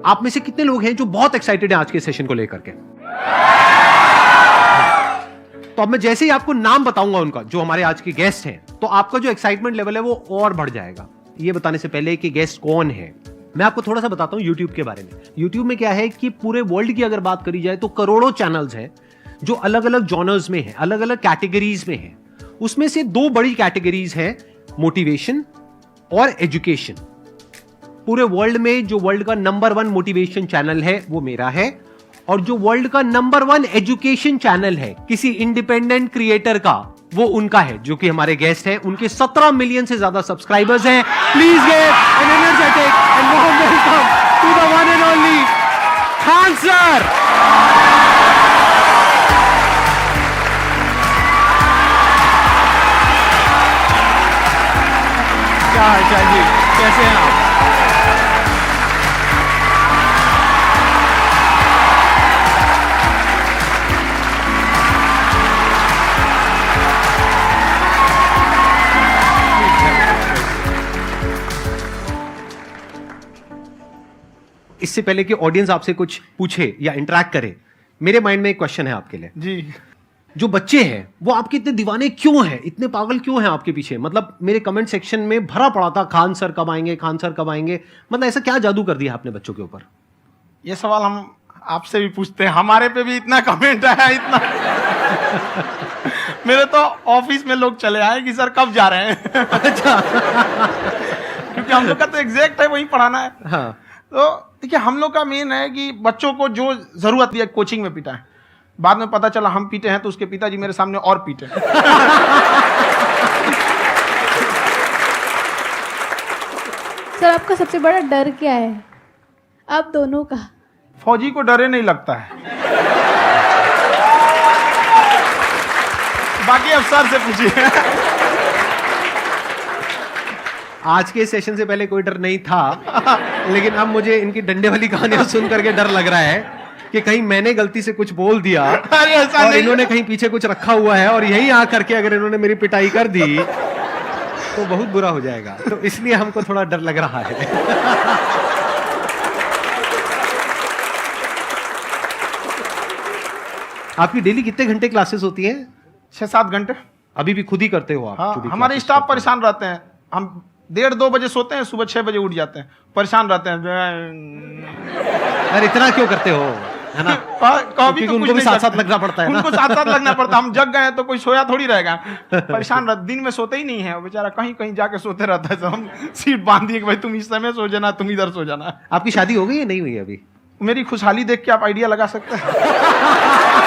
आप में से कितने लोग हैं जो बहुत एक्साइटेड हैं आज के सेशन को लेकर के? तो अब मैं जैसे ही आपको नाम बताऊंगा उनका, जो हमारे आज के गेस्ट हैं, तो आपका जो एक्साइटमेंट लेवल है वो और बढ़ जाएगा। ये बताने से पहले कि गेस्ट कौन है, मैं आपको थोड़ा सा बताता हूं यूट्यूब के बारे में। यूट्यूब में क्या है कि पूरे वर्ल्ड की अगर बात करी जाए तो करोड़ों चैनल्स हैं जो अलग अलग जॉनर्स में हैं, अलग अलग कैटेगरीज में हैं। उसमें से दो बड़ी कैटेगरीज हैं, मोटिवेशन और एजुकेशन। पूरे वर्ल्ड में जो वर्ल्ड का नंबर 1 मोटिवेशन चैनल है वो मेरा है, और जो वर्ल्ड का नंबर 1 एजुकेशन चैनल है किसी इंडिपेंडेंट क्रिएटर का, वो उनका है, जो कि हमारे गेस्ट हैं। उनके 17 मिलियन से ज्यादा सब्सक्राइबर्स हैं। Please give an energetic and warm welcome to the one and only Khan sir. क्या हाल चाल जी, कैसे हैं आप? इससे पहले कि ऑडियंस आपसे कुछ पूछे या इंटरेक्ट करे, मेरे माइंड में एक क्वेश्चन है आपके लिए जी। जो बच्चे हैं वो आपके इतने दीवाने क्यों हैं, इतने पागल क्यों हैं आपके पीछे? मतलब मेरे कमेंट सेक्शन में भरा पड़ा था, खान सर कब आएंगे, खान सर कब आएंगे। मतलब ऐसा क्या जादू कर दिया आपने बच्चों के ऊपर? ये सवाल हम आपसे भी पूछते हैं, हमारे पे भी इतना कमेंट आया, इतना मेरे तो ऑफिस में लोग चले आए कि सर कब जा रहे हैं। अच्छा। क्योंकि हम लोग का तो एग्जैक्ट है वही पढ़ाना है। हाँ। तो देखिए, हम लोग का मेन है कि बच्चों को जो जरूरत है कोचिंग में पीटा है। बाद में पता चला हम पीटे हैं तो उसके पिताजी मेरे सामने और पीटे। सर आपका सबसे बड़ा डर क्या है आप दोनों का? फौजी को डरे नहीं लगता है। बाकी अफसर से पूछिए। आज के सेशन से पहले कोई डर नहीं था, लेकिन अब मुझे इनकी डंडे वाली कहानियां सुन करके डर लग रहा है कि कहीं मैंने गलती से कुछ बोल दिया और इन्होंने कहीं पीछे कुछ रखा हुआ है और यही आ करके अगर इन्होंने मेरी पिटाई कर दी तो बहुत बुरा हो जाएगा। तो इसलिए हमको थोड़ा डर लग रहा है। आपकी डेली कितने घंटे क्लासेस होती हैं? 6-7 घंटे। अभी भी खुद ही करते हो आप? हाँ, हमारे स्टाफ परेशान रहते हैं। हम 1:30-2 बजे सोते हैं, सुबह 6 बजे उठ जाते हैं, परेशान रहते हैं। यार इतना क्यों करते हो, है ना? कभी तो उनको भी साथ साथ लगना पड़ता है ना? उनको साथ साथ लगना पड़ता है। हम जग गए तो कोई सोया थोड़ी रहेगा, परेशान रह, दिन में सोते ही नहीं है बेचारा, कहीं कहीं जाके सोते रहता है। तो हम सीट बांध दिए कि भाई तुम इस समय सो जाना, तुम इधर सो जाना। आपकी शादी हो गई है नहीं हुई अभी? मेरी खुशहाली देख के आप आइडिया लगा सकते हैं।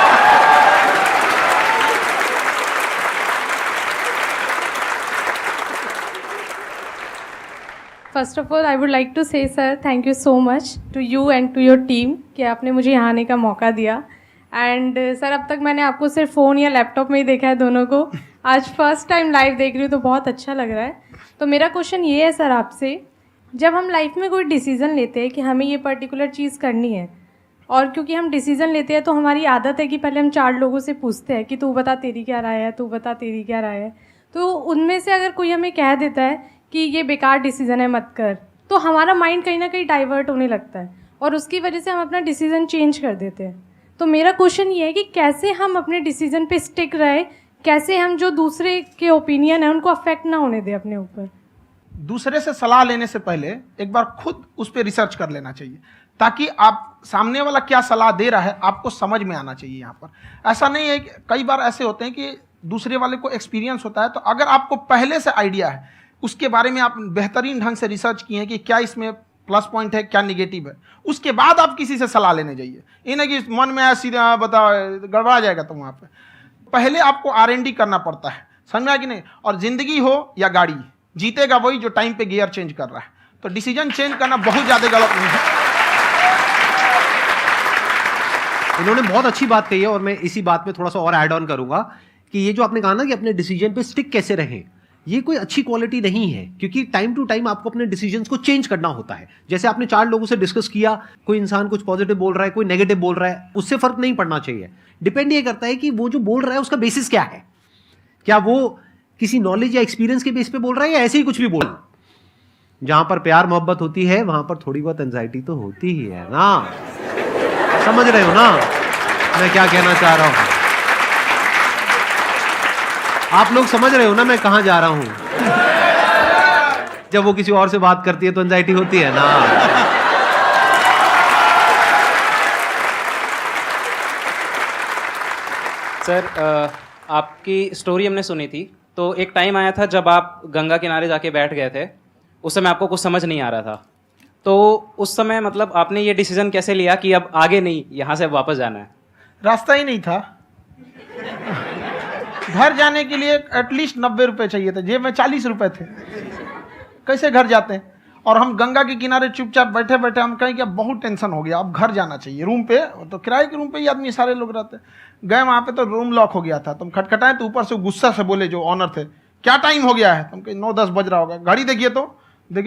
First of all I would like to say sir thank you so much to you and to your team कि आपने मुझे यहाँ आने का मौका दिया। एंड सर अब तक मैंने आपको सिर्फ फ़ोन या लैपटॉप में ही देखा है दोनों को, आज फर्स्ट टाइम लाइव देख रही हूँ तो बहुत अच्छा लग रहा है। तो मेरा क्वेश्चन ये है सर आपसे, जब हम लाइफ में कोई डिसीज़न लेते हैं कि हमें ये पर्टिकुलर चीज़ करनी है, और क्योंकि हम डिसीज़न लेते हैं तो हमारी आदत है कि पहले हम 4 लोगों से पूछते हैं कि तू बता तेरी क्या राय है, तू बता तेरी क्या राय है। तो उनमें से अगर कोई हमें कह देता है कि ये बेकार डिसीज़न है मत कर, तो हमारा माइंड कहीं ना कहीं डाइवर्ट होने लगता है और उसकी वजह से हम अपना डिसीज़न चेंज कर देते हैं। तो मेरा क्वेश्चन ये है कि कैसे हम अपने डिसीज़न पे स्टिक रहे, कैसे हम जो दूसरे के ओपिनियन है उनको अफेक्ट ना होने दें अपने ऊपर। दूसरे से सलाह लेने से पहले एक बार खुद उस पर रिसर्च कर लेना चाहिए, ताकि आप सामने वाला क्या सलाह दे रहा है आपको समझ में आना चाहिए। यहाँ पर ऐसा नहीं है कि कई बार ऐसे होते हैं कि दूसरे वाले को एक्सपीरियंस होता है, तो अगर आपको पहले से आइडिया है, उसके बारे में आप बेहतरीन ढंग से रिसर्च किए कि क्या इसमें प्लस पॉइंट है, क्या निगेटिव है, उसके बाद आप किसी से सलाह लेने जाइए। ये नहीं कि मन में आया सीधा बता, गड़बड़ा जाएगा। तो वहाँ पे पहले आपको R&D करना पड़ता है, समझ में आया कि नहीं? और जिंदगी हो या गाड़ी, जीतेगा वही जो टाइम पे गियर चेंज कर रहा है। तो डिसीजन चेंज करना बहुत ज़्यादा गलत नहीं है। इन्होंने बहुत अच्छी बात कही है और मैं इसी बात में थोड़ा सा और ऐड ऑन करूंगा कि ये जो आपने कहा ना कि अपने डिसीजन पे स्टिक कैसे रहें, ये कोई अच्छी क्वालिटी नहीं है, क्योंकि टाइम टू टाइम आपको अपने डिसीजंस को चेंज करना होता है। जैसे आपने 4 लोगों से डिस्कस किया, कोई इंसान कुछ पॉजिटिव बोल रहा है, कोई नेगेटिव बोल रहा है, उससे फर्क नहीं पड़ना चाहिए। डिपेंड ये करता है कि वो जो बोल रहा है उसका बेसिस क्या है, क्या वो किसी नॉलेज या एक्सपीरियंस के बेस पे बोल रहा है या ऐसे ही कुछ भी बोल रहा है। जहां पर प्यार मोहब्बत होती है वहां पर थोड़ी बहुत एंजाइटी तो होती ही है ना। समझ रहे हो ना मैं क्या कहना चाह रहा हूं? आप लोग समझ रहे हो ना मैं कहां जा रहा हूं? जब वो किसी और से बात करती है तो एंजाइटी होती है ना। सर आपकी स्टोरी हमने सुनी थी, तो एक टाइम आया था जब आप गंगा किनारे जाके बैठ गए थे। उस समय आपको कुछ समझ नहीं आ रहा था, तो उस समय मतलब आपने ये डिसीजन कैसे लिया कि अब आगे नहीं, यहाँ से वापस जाना है? रास्ता ही नहीं था। घर जाने के लिए एटलीस्ट 90 रुपए चाहिए थे, जेब में 40 रुपए थे। कैसे घर जाते हैं? और हम गंगा के किनारे चुपचाप बैठे बैठे हम कहें कि अब बहुत टेंशन हो गया, अब घर जाना चाहिए। रूम पे तो किराए के रूम पे ही आदमी सारे लोग रहते। गए वहाँ पे तो रूम लॉक हो गया था। तुम खटखटाए तो ऊपर से गुस्सा से बोले जो ऑनर थे, क्या टाइम हो गया है? तुम कहे 9-10 बज रहा होगा। घड़ी देखिए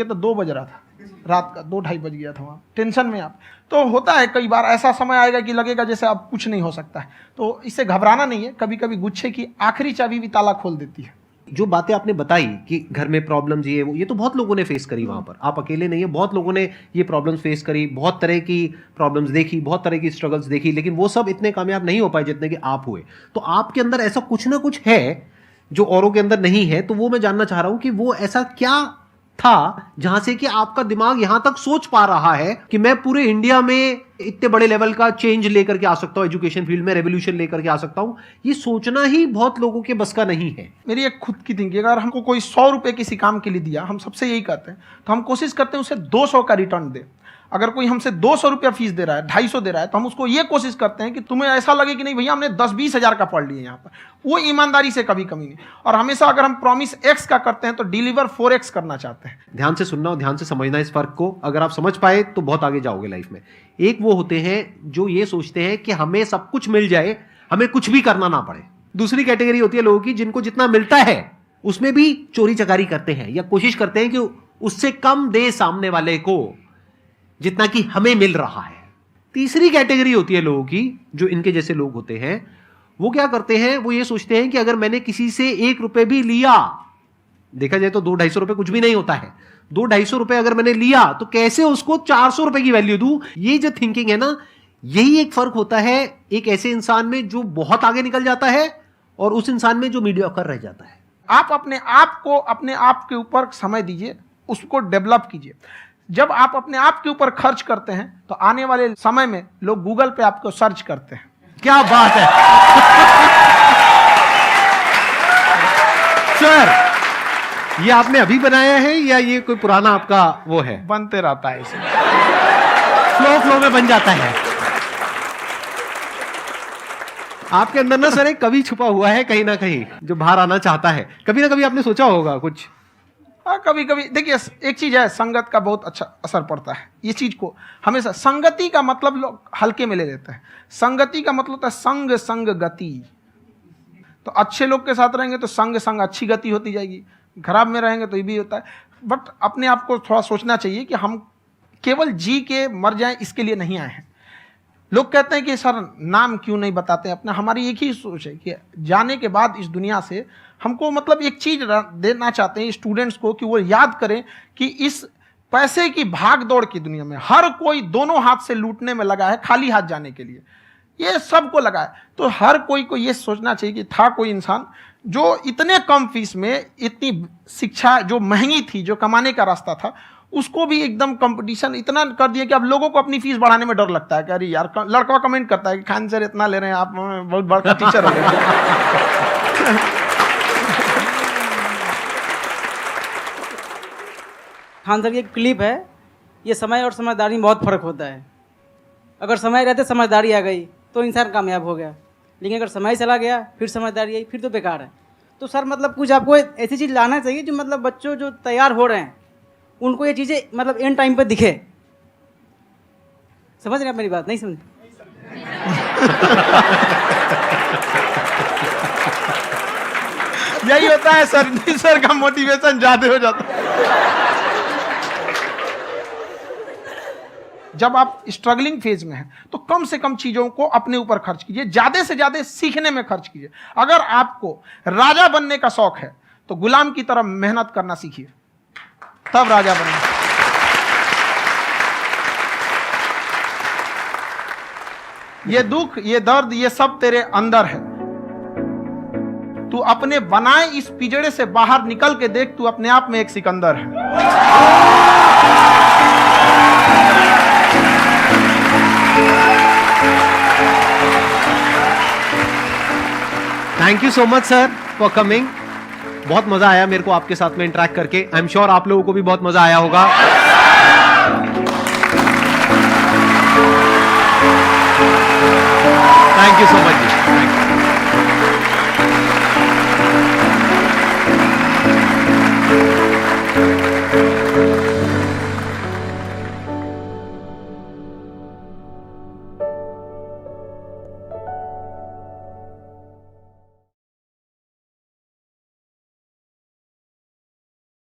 तो 2 बज रहा था रात का, 2-2:30 बज गया था वहाँ। टेंशन में आप तो होता है, कई बार ऐसा समय आएगा कि लगेगा जैसे अब कुछ नहीं हो सकता है। तो इससे घबराना नहीं है। कभी कभी गुच्छे की आखिरी चाबी भी ताला खोल देती है। जो बातें आपने बताई कि घर में प्रॉब्लम्स ये तो बहुत लोगों ने फेस करी वहां पर। आप अकेले नहीं है, बहुत लोगों ने ये प्रॉब्लम्स फेस करी, बहुत तरह की प्रॉब्लम्स देखी, बहुत तरह की स्ट्रगल्स देखी, लेकिन वो सब इतने कामयाब नहीं हो पाए जितने कि आप हुए। तो आपके अंदर ऐसा कुछ ना कुछ है जो औरों के अंदर नहीं है। तो वो मैं जानना चाह रहा हूं कि वो ऐसा क्या था जहां से कि आपका दिमाग यहां तक सोच पा रहा है कि मैं पूरे इंडिया में इतने बड़े लेवल का चेंज लेकर के आ सकता हूं, एजुकेशन फील्ड में रेवोल्यूशन लेकर के आ सकता हूं। ये सोचना ही बहुत लोगों के बस का नहीं है। मेरी एक खुद की थिंकिंग, अगर हमको कोई 100 रुपए किसी काम के लिए दिया, हम सबसे यही कहते हैं, तो हम कोशिश करते हैं उसे 200 का रिटर्न दे। अगर कोई हमसे 200 रुपया फीस दे रहा है, 250 दे रहा है, तो हम उसको ये कोशिश करते हैं कि तुम्हें ऐसा लगे कि नहीं भैया हमने 10-20 हज़ार का पढ़ लिया यहाँ पर। वो ईमानदारी से कभी कमी नहीं। और हमेशा अगर हम प्रॉमिस एक्स का करते हैं तो डिलीवर 4x करना चाहते हैं। ध्यान से सुनना और ध्यान से समझना इस फर्क को। अगर आप समझ पाए तो बहुत आगे जाओगे लाइफ में। एक वो होते हैं जो ये सोचते हैं कि हमें सब कुछ मिल जाए, हमें कुछ भी करना ना पड़े। दूसरी कैटेगरी होती है लोगों की जिनको जितना मिलता है उसमें भी चोरी चकारी करते हैं या कोशिश करते हैं कि उससे कम दे सामने वाले को जितना कि हमें मिल रहा है। तीसरी कैटेगरी होती है लोगों की जो इनके जैसे लोग होते हैं। वो क्या करते हैं? वो ये सोचते हैं कि अगर मैंने किसी से 1 रुपए भी लिया, देखा जाए तो 200-250 रुपए कुछ भी नहीं होता है। 200-250 रुपए अगर मैंने लिया तो कैसे उसको 400 रुपए की वैल्यू दूं। ये जो थिंकिंग है ना, यही एक फर्क होता है एक ऐसे इंसान में जो बहुत आगे निकल जाता है और उस इंसान में जो मीडियोकर रह जाता है। आप अपने आप को अपने आप के ऊपर समय दीजिए, उसको डेवलप कीजिए। जब आप अपने आप के ऊपर खर्च करते हैं तो आने वाले समय में लोग गूगल पे आपको सर्च करते हैं। क्या बात है सर, ये आपने अभी बनाया है या ये कोई पुराना आपका वो है? बनते रहता है इसे, फ्लो में बन जाता है। आपके अंदर ना सर एक कवि छुपा हुआ है कहीं ना कहीं जो बाहर आना चाहता है। कभी ना कभी आपने सोचा होगा कुछ। हाँ, कभी कभी देखिए, एक चीज है, संगत का बहुत अच्छा असर पड़ता है। ये चीज को हमेशा, संगति का मतलब लोग हल्के में ले लेते हैं। संगति का मतलब होता है संग संग गति। तो अच्छे लोग के साथ रहेंगे तो संग संग अच्छी गति होती जाएगी, खराब में रहेंगे तो ये भी होता है। बट अपने आप को थोड़ा सोचना चाहिए कि हम केवल जी के मर जाएं इसके लिए नहीं आए हैं। लोग कहते हैं कि सर नाम क्यों नहीं बताते अपना। हमारी एक ही सोच है कि जाने के बाद इस दुनिया से हमको मतलब एक चीज देना चाहते हैं स्टूडेंट्स को कि वो याद करें कि इस पैसे की भाग दौड़ की दुनिया में हर कोई दोनों हाथ से लूटने में लगा है, खाली हाथ जाने के लिए ये सबको लगा है। तो हर कोई को ये सोचना चाहिए कि था कोई इंसान जो इतने कम फीस में इतनी शिक्षा जो महंगी थी, जो कमाने का रास्ता था, उसको भी एकदम कंपटीशन इतना कर दिया कि अब लोगों को अपनी फीस बढ़ाने में डर लगता है कि अरे यार, लड़का कमेंट करता है कि खान सर इतना ले रहे हैं, आप बहुत बड़ा टीचर हो गए। खान सर की एक क्लिप है, ये समय और समझदारी में बहुत फ़र्क होता है। अगर समय रहते समझदारी आ गई तो इंसान कामयाब हो गया, लेकिन अगर समय चला गया फिर समझदारी आई फिर तो बेकार है। तो सर मतलब कुछ आपको ऐसी चीज़ लाना चाहिए जो मतलब बच्चों जो तैयार हो रहे हैं उनको ये चीज़ें मतलब एंड टाइम पर दिखे। समझ रहे हैं आप मेरी बात? नहीं समझ? यही होता है सर, सर का मोटिवेशन ज्यादा हो जाता है। जब आप स्ट्रगलिंग फेज में हैं तो कम से कम चीजों को अपने ऊपर खर्च कीजिए, ज्यादा से ज्यादा सीखने में खर्च कीजिए। अगर आपको राजा बनने का शौक है तो गुलाम की तरह मेहनत करना सीखिए। तब राजा बनेगा। ये दुख, ये दर्द, ये सब तेरे अंदर है। तू अपने बनाए इस पिंजड़े से बाहर निकल के देख, तू अपने आप में एक सिकंदर है। Thank you so much sir for coming. बहुत मजा आया मेरे को आपके साथ में इंटरेक्ट करके। आई एम श्योर आप लोगों को भी बहुत मजा आया होगा। Thank you so much ji.